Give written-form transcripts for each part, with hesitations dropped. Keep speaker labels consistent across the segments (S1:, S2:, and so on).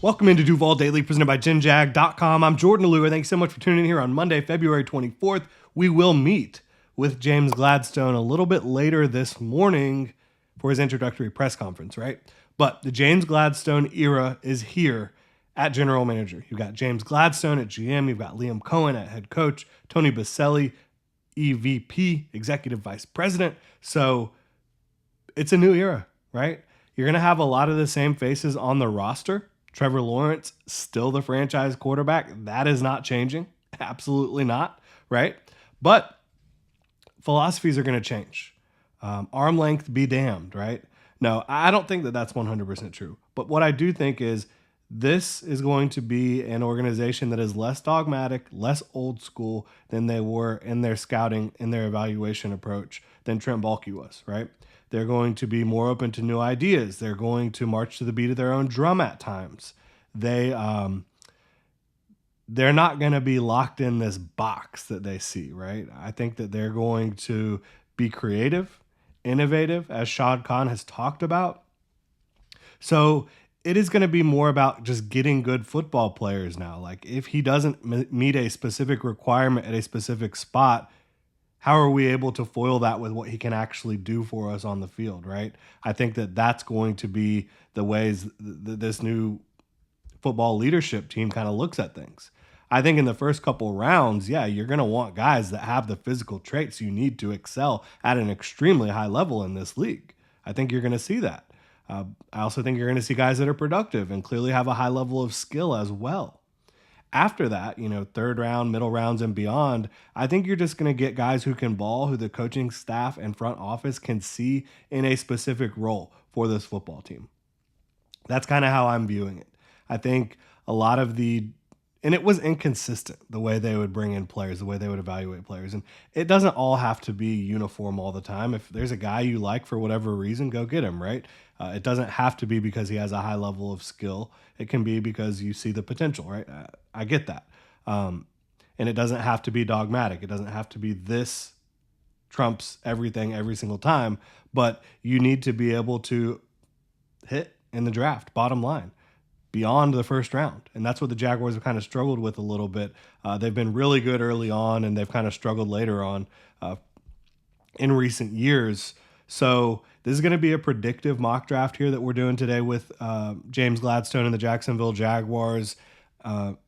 S1: Welcome into Duval Daily, presented by GenJag.com. I'm Jordan Allure. Thanks so much for tuning in here on Monday, February 24th. We will meet with James Gladstone a little bit later this morning for his introductory press conference, right? But the James Gladstone era is here at general manager. You've got James Gladstone at GM. You've got Liam Cohen at head coach. Tony Baselli, EVP, executive vice president. So it's a new era, right? You're going to have a lot of the same faces on the roster. Trevor Lawrence, still the franchise quarterback. That is not changing. Absolutely not, right? But philosophies are going to change. Arm length be damned, right? No, I don't think that that's 100% true. But what I do think is this is going to be an organization that is less dogmatic, less old school than they were in their scouting, in their evaluation approach than Trent Baalke was, right? They're going to be more open to new ideas. They're going to march to the beat of their own drum at times. They're not going to be locked in this box that they see, right? I think that they're going to be creative, innovative, as Shad Khan has talked about. So it is going to be more about just getting good football players now. Like if he doesn't meet a specific requirement at a specific spot, how are we able to foil that with what he can actually do for us on the field, right? I think that that's going to be the ways this new football leadership team kind of looks at things. I think in the first couple rounds, yeah, you're going to want guys that have the physical traits you need to excel at an extremely high level in this league. I think you're going to see that. I also think you're going to see guys that are productive and clearly have a high level of skill as well. After that, third round, middle rounds, and beyond, I think you're just going to get guys who can ball, who the coaching staff and front office can see in a specific role for this football team. That's kind of how I'm viewing it. I think a lot of and it was inconsistent the way they would bring in players, the way they would evaluate players. And it doesn't all have to be uniform all the time. If there's a guy you like for whatever reason, go get him, right? It doesn't have to be because he has a high level of skill. It can be because you see the potential, right? I get that. And it doesn't have to be dogmatic. It doesn't have to be this trumps everything every single time. But you need to be able to hit in the draft, bottom line, beyond the first round. And that's what the Jaguars have kind of struggled with a little bit. They've been really good early on, and they've kind of struggled later on in recent years. So this is going to be a predictive mock draft here that we're doing today with James Gladstone and the Jacksonville Jaguars. And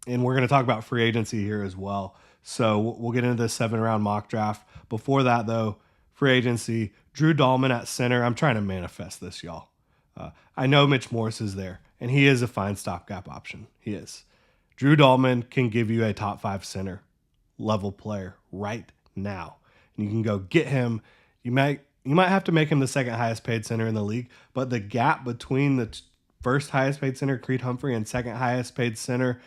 S1: we're going to talk about free agency here as well. So we'll get into this 7-round mock draft. Before that, though, free agency, Drew Dahlman at center. I'm trying to manifest this, y'all. I know Mitch Morse is there, and he is a fine stopgap option. He is. Drew Dahlman can give you a top 5 center level player right now. And you can go get him. You might have to make him the second highest paid center in the league, but the gap between the first highest paid center, Creed Humphrey, and second highest paid center,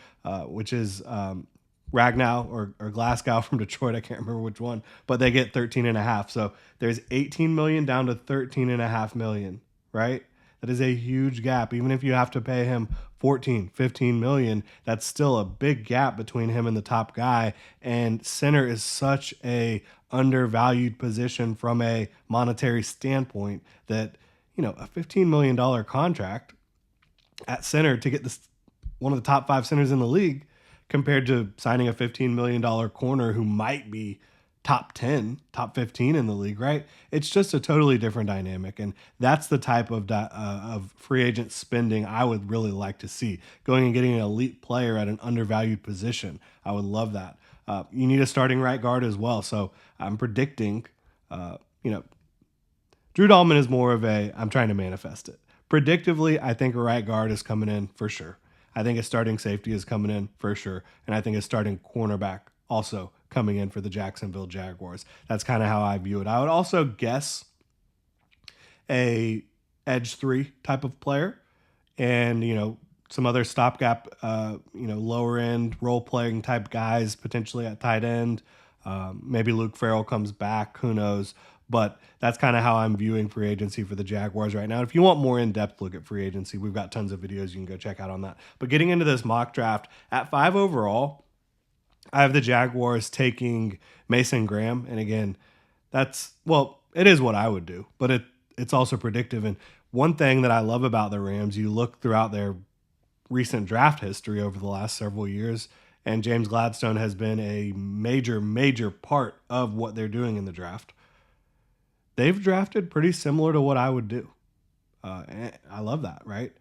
S1: which is Ragnow or Glasgow from Detroit, I can't remember which one, but they get 13.5. So there's 18 million down to 13.5 million, right? That is a huge gap. Even if you have to pay him 14, 15 million, that's still a big gap between him and the top guy. And center is such a undervalued position from a monetary standpoint that, a $15 million contract at center to get this one of the top 5 centers in the league compared to signing a $15 million corner who might be top 10, top 15 in the league, right? It's just a totally different dynamic. And that's the type of free agent spending I would really like to see. Going and getting an elite player at an undervalued position. I would love that. You need a starting right guard as well. So I'm predicting, Drew Dahlman is more of I'm trying to manifest it. Predictively, I think a right guard is coming in for sure. I think a starting safety is coming in for sure. And I think a starting cornerback also coming in for the Jacksonville Jaguars. That's kind of how I view it. I would also guess a edge 3 type of player and, some other stopgap, lower end role playing type guys, potentially at tight end. Maybe Luke Farrell comes back, who knows? But that's kind of how I'm viewing free agency for the Jaguars right now. If you want more in-depth look at free agency, we've got tons of videos you can go check out on that. But getting into this mock draft, at 5 overall, I have the Jaguars taking Mason Graham. And again, it is what I would do, but it's also predictive. And one thing that I love about the Rams, you look throughout their recent draft history over the last several years. And James Gladstone has been a major, major part of what they're doing in the draft. They've drafted pretty similar to what I would do. And I love that, right?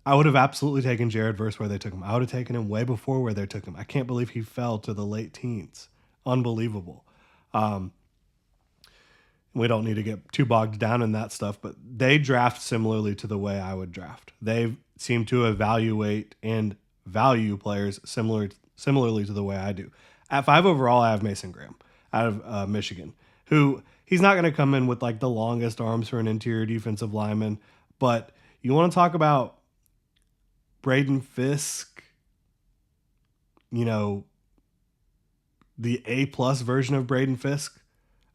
S1: I would have absolutely taken Jared Verse where they took him. I would have taken him way before where they took him. I can't believe he fell to the late teens. Unbelievable. We don't need to get too bogged down in that stuff, but they draft similarly to the way I would draft. They seem to evaluate and value players similarly to the way I do. At 5 overall, I have Mason Graham out of Michigan, who he's not going to come in with like the longest arms for an interior defensive lineman, but you want to talk about Braden Fisk, you know, the A+ version of Braden Fisk,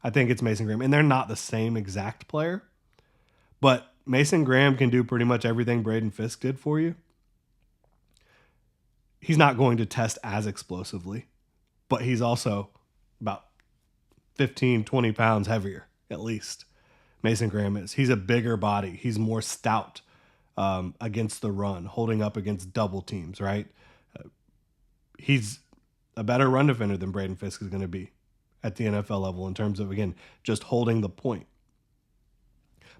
S1: I think it's Mason Graham. And they're not the same exact player, but Mason Graham can do pretty much everything Braden Fisk did for you. He's not going to test as explosively, but he's also about 15, 20 pounds heavier, at least. Mason Graham is. He's a bigger body. He's more stout against the run, holding up against double teams, right? He's a better run defender than Braden Fisk is going to be at the NFL level in terms of, again, just holding the point.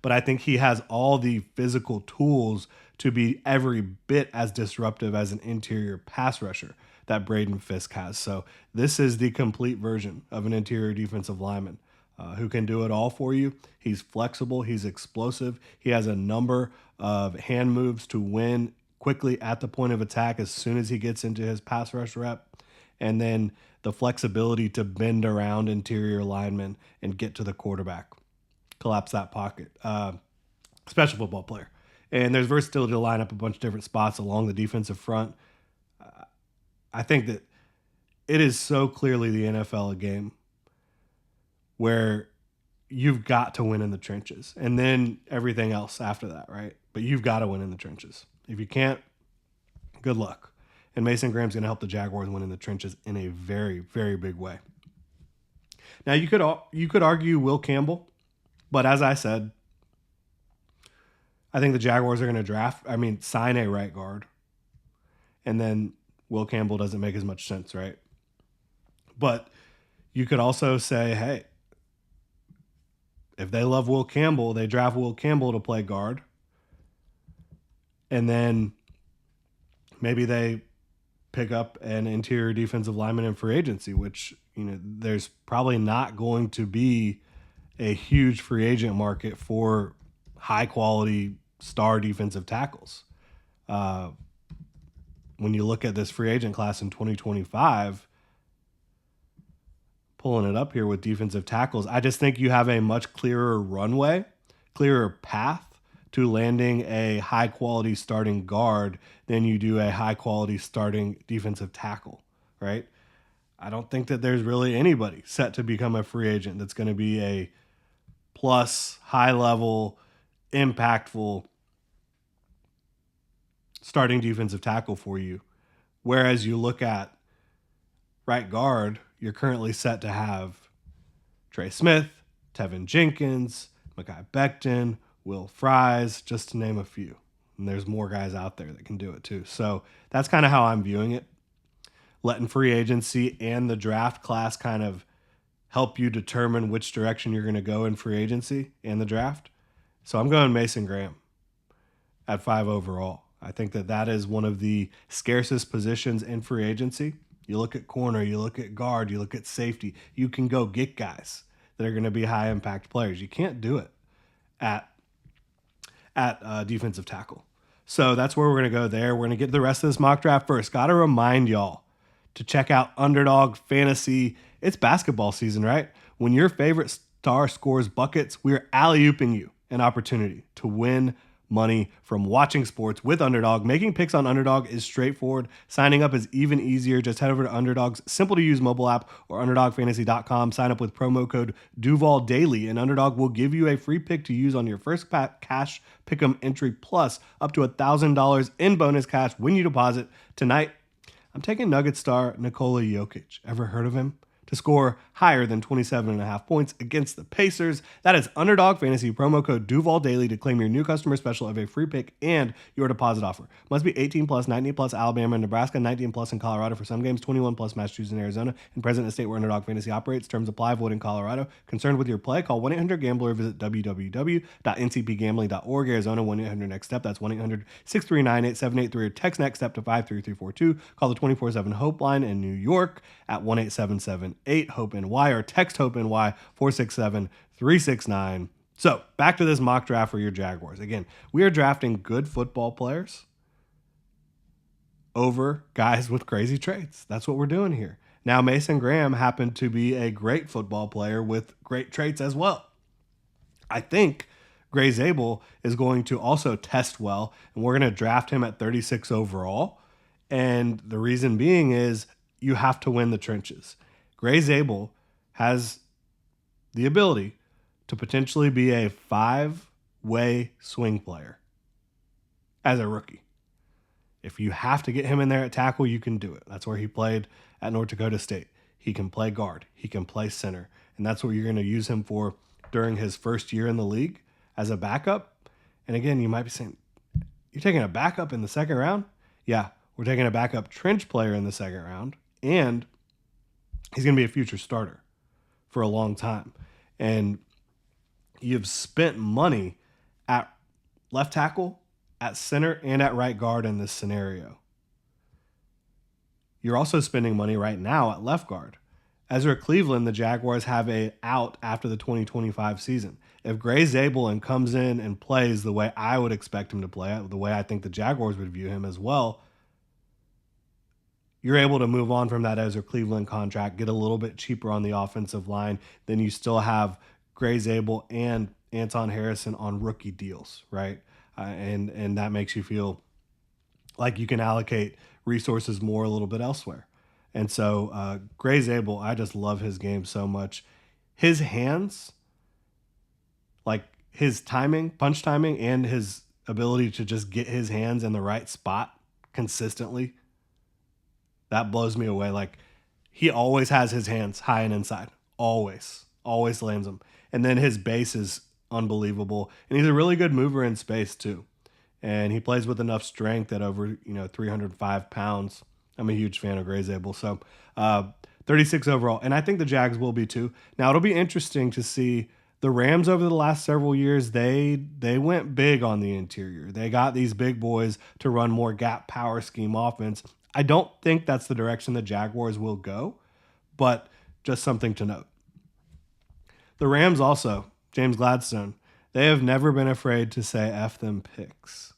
S1: But I think he has all the physical tools to be every bit as disruptive as an interior pass rusher that Braden Fisk has. So this is the complete version of an interior defensive lineman who can do it all for you. He's flexible. He's explosive. He has a number of hand moves to win quickly at the point of attack as soon as he gets into his pass rush rep. And then the flexibility to bend around interior linemen and get to the quarterback, collapse that pocket. Special football player. And there's versatility to line up a bunch of different spots along the defensive front. I think that it is so clearly the NFL a game where you've got to win in the trenches and then everything else after that, right? But you've got to win in the trenches. If you can't, good luck. And Mason Graham's going to help the Jaguars win in the trenches in a very, very big way. Now, you could argue Will Campbell, but as I said, I think the Jaguars are going to sign a right guard. And then Will Campbell doesn't make as much sense, right? But you could also say, hey, if they love Will Campbell, they draft Will Campbell to play guard. And then maybe they pick up an interior defensive lineman in free agency, which, there's probably not going to be a huge free agent market for high quality star defensive tackles. When you look at this free agent class in 2025, pulling it up here with defensive tackles, I just think you have a much clearer runway, clearer path to landing a high quality starting guard than you do a high quality starting defensive tackle, right? I don't think that there's really anybody set to become a free agent that's going to be a plus, high level, impactful starting defensive tackle for you. Whereas you look at right guard, you're currently set to have Trey Smith, Tevin Jenkins, Mekhi Becton, Will Fries, just to name a few. And there's more guys out there that can do it too. So that's kind of how I'm viewing it. Letting free agency and the draft class kind of help you determine which direction you're going to go in free agency and the draft. So I'm going Mason Graham at 5 overall. I think that is one of the scarcest positions in free agency. You look at corner, you look at guard, you look at safety. You can go get guys that are going to be high impact players. You can't do it at defensive tackle. So that's where we're going to go there. We're going to get to the rest of this mock draft first. Got to remind y'all to check out Underdog Fantasy. It's basketball season, right? When your favorite star scores buckets, we're alley-ooping you an opportunity to win money from watching sports with Underdog. Making picks on Underdog is straightforward. Signing up is even easier. Just head over to Underdog's simple-to-use mobile app or UnderdogFantasy.com. Sign up with promo code DuvalDaily, and Underdog will give you a free pick to use on your first cash pick'em entry, plus up to $1,000 in bonus cash when you deposit. Tonight, I'm taking Nuggets star Nikola Jokic. Ever heard of him? To score higher than 27.5 points against the Pacers. That is Underdog Fantasy, promo code Duval Daily to claim your new customer special of a free pick and your deposit offer. Must be 18 plus, 19 plus Alabama and Nebraska, 19 plus in Colorado for some games, 21 plus Massachusetts and Arizona, and present in a state where Underdog Fantasy operates. Terms apply. Void in Colorado. Concerned with your play? Call 1-800-GAMBLER or visit www.ncpgambling.org. Arizona, 1-800-NEXT-STEP. That's 1-800-639-8783 or text NEXT STEP to 53342. Call the 24/7 Hope line in New York at 1-877-8-HOPE-NY or text HOPE-NY 467-369. So back to this mock draft for your Jaguars. Again, we are drafting good football players over guys with crazy traits. That's what we're doing here. Now, Mason Graham happened to be a great football player with great traits as well. I think Gray Zabel is going to also test well, and we're going to draft him at 36 overall. And the reason being is you have to win the trenches. Gray Zabel has the ability to potentially be a 5-way swing player as a rookie. If you have to get him in there at tackle, you can do it. That's where he played at North Dakota State. He can play guard. He can play center. And that's what you're going to use him for during his first year in the league as a backup. And again, you might be saying, you're taking a backup in the second round? Yeah, we're taking a backup trench player in the second round. And he's going to be a future starter for a long time. And you've spent money at left tackle, at center, and at right guard in this scenario. You're also spending money right now at left guard. Ezra Cleveland, the Jaguars have a out after the 2025 season. If Gray Zabel comes in and plays the way I would expect him to play, the way I think the Jaguars would view him as well, you're able to move on from that Ezra Cleveland contract, get a little bit cheaper on the offensive line. Then you still have Gray Zabel and Anton Harrison on rookie deals, right? And that makes you feel like you can allocate resources more a little bit elsewhere. And so Gray Zabel, I just love his game so much. His hands, like his timing, punch timing, and his ability to just get his hands in the right spot consistently, that blows me away. Like, he always has his hands high and inside. Always lands them. And then his base is unbelievable. And he's a really good mover in space too. And he plays with enough strength at over 305 pounds. I'm a huge fan of Gray Zabel. So 36 overall. And I think the Jags will be too. Now, it'll be interesting to see the Rams over the last several years. They went big on the interior. They got these big boys to run more gap power scheme offense. I don't think that's the direction the Jaguars will go, but just something to note. The Rams also, James Gladstone, they have never been afraid to say F them picks.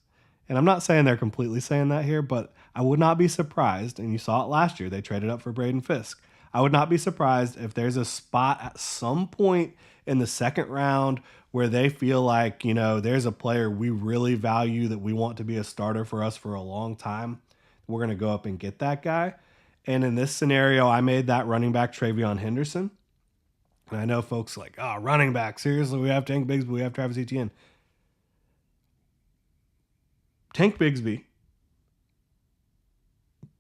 S1: And I'm not saying they're completely saying that here, but I would not be surprised, and you saw it last year, they traded up for Braden Fisk. I would not be surprised if there's a spot at some point in the second round where they feel like, there's a player we really value that we want to be a starter for us for a long time. We're going to go up and get that guy. And in this scenario, I made that running back Travion Henderson. And I know folks like, running back, seriously, we have Tank Bigsby, we have Travis Etienne. Tank Bigsby,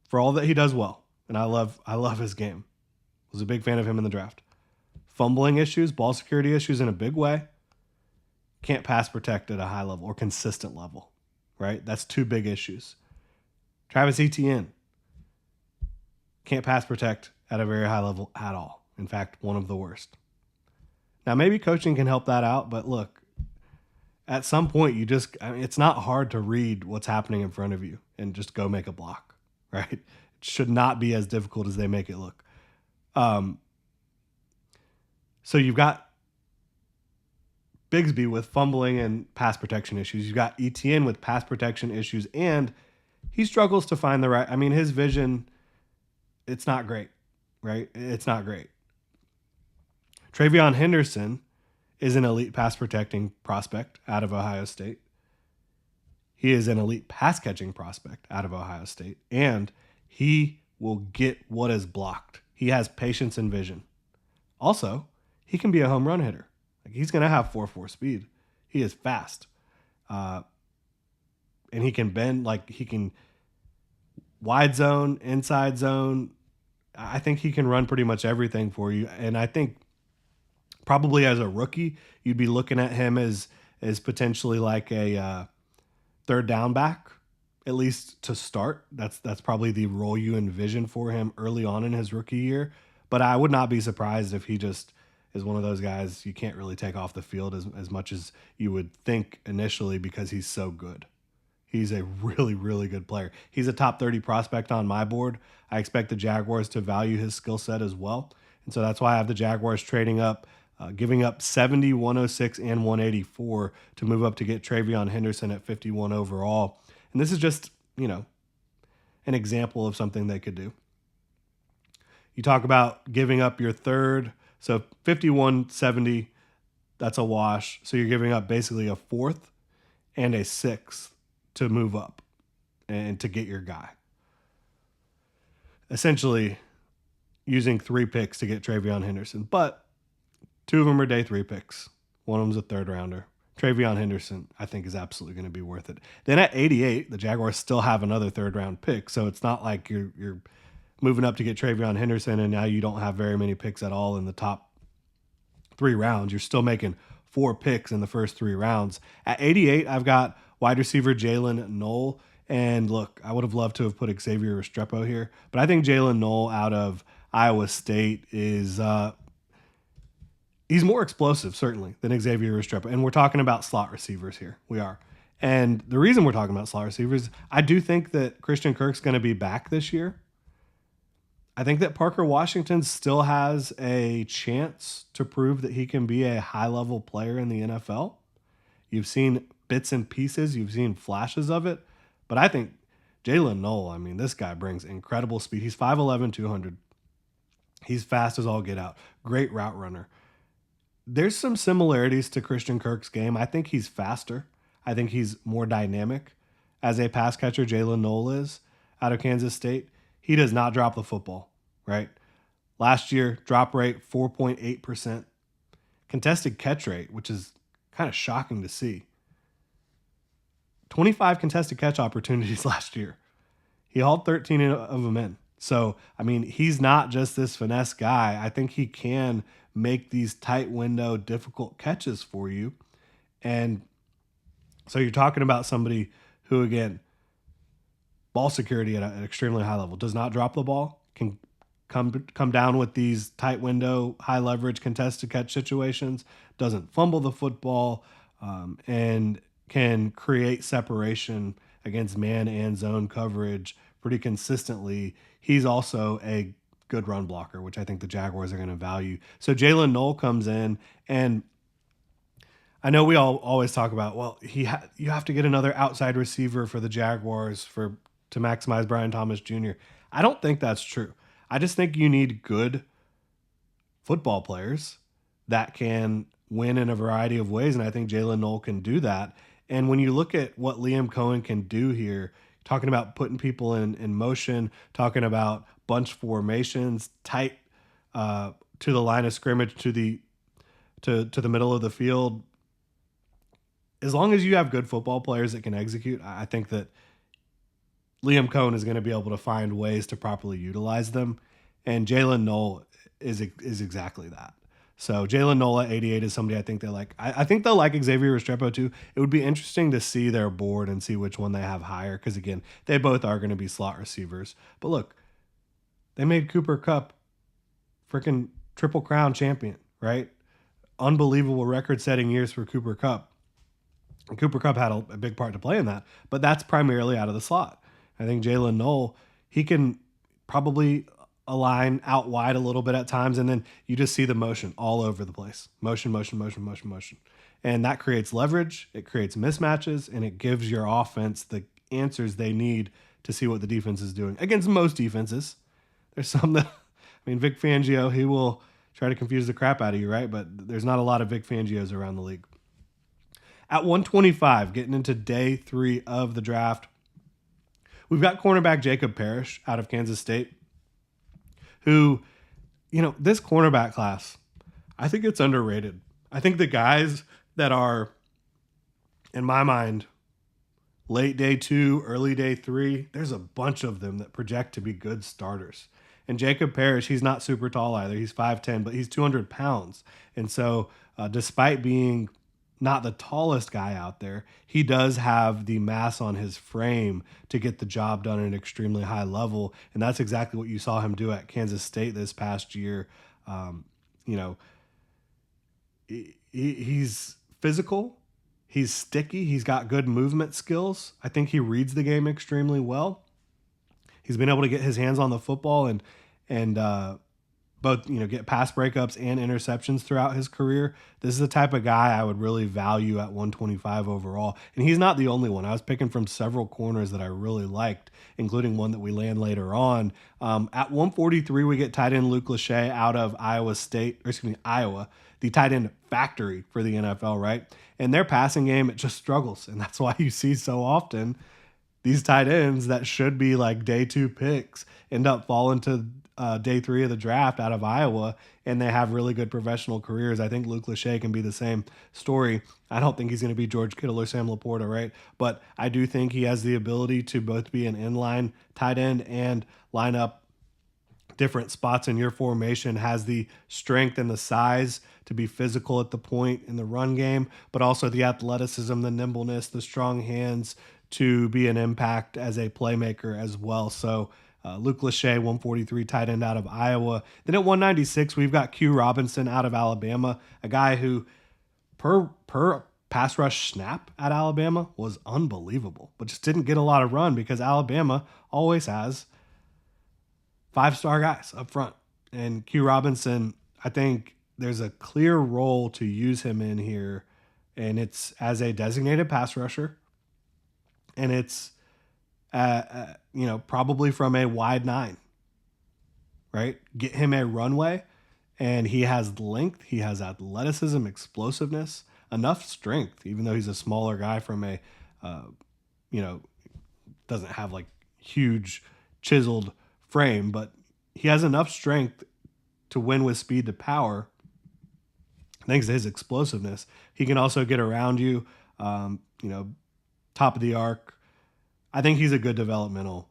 S1: for all that he does well, and I love his game. Was a big fan of him in the draft. Fumbling issues, ball security issues in a big way. Can't pass protect at a high level or consistent level, right? That's two big issues. Travis Etienne can't pass protect at a very high level at all. In fact, one of the worst. Now, maybe coaching can help that out, but look, at some point, it's not hard to read what's happening in front of you and just go make a block, right? It should not be as difficult as they make it look. So you've got Bigsby with fumbling and pass protection issues. You've got Etienne with pass protection issues, and he struggles to find the right. His vision, it's not great, right? It's not great. Travion Henderson is an elite pass protecting prospect out of Ohio State. He is an elite pass catching prospect out of Ohio State, and he will get what is blocked. He has patience and vision. Also, he can be a home run hitter. Like, he's going to have 4.4 speed. He is fast. And he can bend, he can wide zone, inside zone. I think he can run pretty much everything for you. And I think probably as a rookie, you'd be looking at him as potentially like a third down back, at least to start. That's probably the role you envision for him early on in his rookie year. But I would not be surprised if he just is one of those guys you can't really take off the field as much as you would think initially because he's so good. He's a really, really good player. He's a top 30 prospect on my board. I expect the Jaguars to value his skill set as well. And so that's why I have the Jaguars trading up, giving up 70, 106, and 184 to move up to get Travion Henderson at 51 overall. And this is just, an example of something they could do. You talk about giving up your third. So 51, 70, that's a wash. So you're giving up basically a fourth and a sixth to move up and to get your guy. Essentially using 3 picks to get Travion Henderson. But 2 of them are day 3 picks. One of them's a third rounder. Travion Henderson, I think, is absolutely going to be worth it. Then at 88, the Jaguars still have another third round pick. So it's not like you're moving up to get Travion Henderson and now you don't have very many picks at all in the top 3 rounds. You're still making 4 picks in the first 3 rounds. At 88, I've got wide receiver Jalen Knoll. And look, I would have loved to have put Xavier Restrepo here, but I think Jalen Knoll out of Iowa State is he's more explosive, certainly, than Xavier Restrepo. And we're talking about slot receivers here. We are. And the reason we're talking about slot receivers, I do think that Christian Kirk's going to be back this year. I think that Parker Washington still has a chance to prove that he can be a high-level player in the NFL. You've seen bits and pieces. You've seen flashes of it. But I think Jalen Knoll, this guy brings incredible speed. He's 5'11", 200. He's fast as all get out. Great route runner. There's some similarities to Christian Kirk's game. I think he's faster. I think he's more dynamic as a pass catcher. Jalen Knoll is out of Kansas State. He does not drop the football, right? Last year, drop rate 4.8%. Contested catch rate, which is kind of shocking to see. 25 contested catch opportunities last year. He hauled 13 of them in. So, he's not just this finesse guy. I think he can make these tight window, difficult catches for you. And so you're talking about somebody who, again, ball security at an extremely high level, does not drop the ball, can come down with these tight window, high leverage contested catch situations, doesn't fumble the football, and can create separation against man and zone coverage pretty consistently. He's also a good run blocker, which I think the Jaguars are going to value. So Jalen Knoll comes in, and I know we all always talk about, well, you have to get another outside receiver for the Jaguars to maximize Brian Thomas Jr. I don't think that's true. I just think you need good football players that can win in a variety of ways, and I think Jalen Knoll can do that. And when you look at what Liam Cohen can do here, talking about putting people in motion, talking about bunch formations, tight to the line of scrimmage, to the middle of the field, as long as you have good football players that can execute, I think that Liam Cohen is going to be able to find ways to properly utilize them. And Jalen Knoll is exactly that. So Jalen Knoll at 88 is somebody I think they like. I think they'll like Xavier Restrepo too. It would be interesting to see their board and see which one they have higher, because again, they both are going to be slot receivers. But look, they made Cooper Kupp freaking Triple Crown champion, right? Unbelievable record-setting years for Cooper Kupp. And Cooper Kupp had a big part to play in that, but that's primarily out of the slot. I think Jalen Knoll, he can probably align out wide a little bit at times, and then you just see the motion all over the place. Motion. And that creates leverage, it creates mismatches, and it gives your offense the answers they need to see what the defense is doing. Against most defenses, there's some that, Vic Fangio, he will try to confuse the crap out of you, right? But there's not a lot of Vic Fangios around the league. At 125, getting into day 3 of the draft, we've got cornerback Jacob Parrish out of Kansas State, who, this cornerback class, I think it's underrated. I think the guys that are, in my mind, late day 2, early day 3, there's a bunch of them that project to be good starters. And Jacob Parrish, he's not super tall either. He's 5'10", but he's 200 pounds. And so, despite being not the tallest guy out there, he does have the mass on his frame to get the job done at an extremely high level. And that's exactly what you saw him do at Kansas State this past year. You know, he's physical, he's sticky, he's got good movement skills. I think he reads the game extremely well. He's been able to get his hands on the football and both get pass breakups and interceptions throughout his career. This is the type of guy I would really value at 125 overall, and he's not the only one. I was picking from several corners that I really liked, including one that we land later on. At 143, we get tight end Luke Lachey out of Iowa, the tight end factory for the NFL, right? And their passing game, it just struggles, and that's why you see so often these tight ends that should be like day 2 picks end up falling to day 3 of the draft out of Iowa, and they have really good professional careers. I think Luke Lachey can be the same story. I don't think he's going to be George Kittle or Sam Laporta, right? But I do think he has the ability to both be an inline tight end and line up different spots in your formation, has the strength and the size to be physical at the point in the run game, but also the athleticism, the nimbleness, the strong hands to be an impact as a playmaker as well. So Luke Lachey, 143 tight end out of Iowa. Then at 196, we've got Q Robinson out of Alabama, a guy who per pass rush snap at Alabama was unbelievable, but just didn't get a lot of run because Alabama always has 5-star guys up front. And Q Robinson, I think there's a clear role to use him in here, and it's as a designated pass rusher, and it's probably from a wide 9, right? Get him a runway, and he has length, he has athleticism, explosiveness, enough strength, even though he's a smaller guy from a, doesn't have like huge chiseled frame, but he has enough strength to win with speed to power. Thanks to his explosiveness, he can also get around you, top of the arc. I think he's a good developmental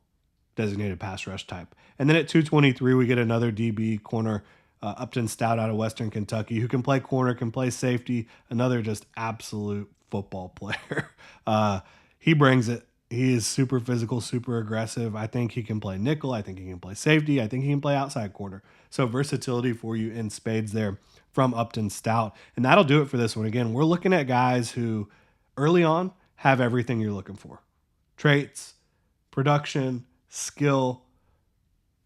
S1: designated pass rush type. And then at 223, we get another DB corner, Upton Stout out of Western Kentucky, who can play corner, can play safety, another just absolute football player. He brings it. He is super physical, super aggressive. I think he can play nickel. I think he can play safety. I think he can play outside corner. So versatility for you in spades there from Upton Stout. And that'll do it for this one. Again, we're looking at guys who early on have everything you're looking for. Traits, production, skill,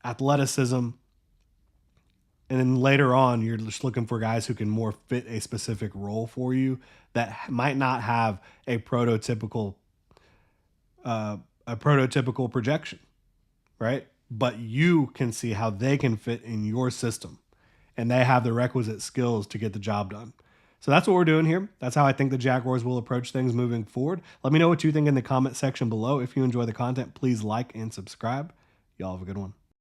S1: athleticism. And then later on, you're just looking for guys who can more fit a specific role for you that might not have a prototypical projection, right? But you can see how they can fit in your system, and they have the requisite skills to get the job done. So that's what we're doing here. That's how I think the Jaguars will approach things moving forward. Let me know what you think in the comment section below. If you enjoy the content, please like and subscribe. Y'all have a good one.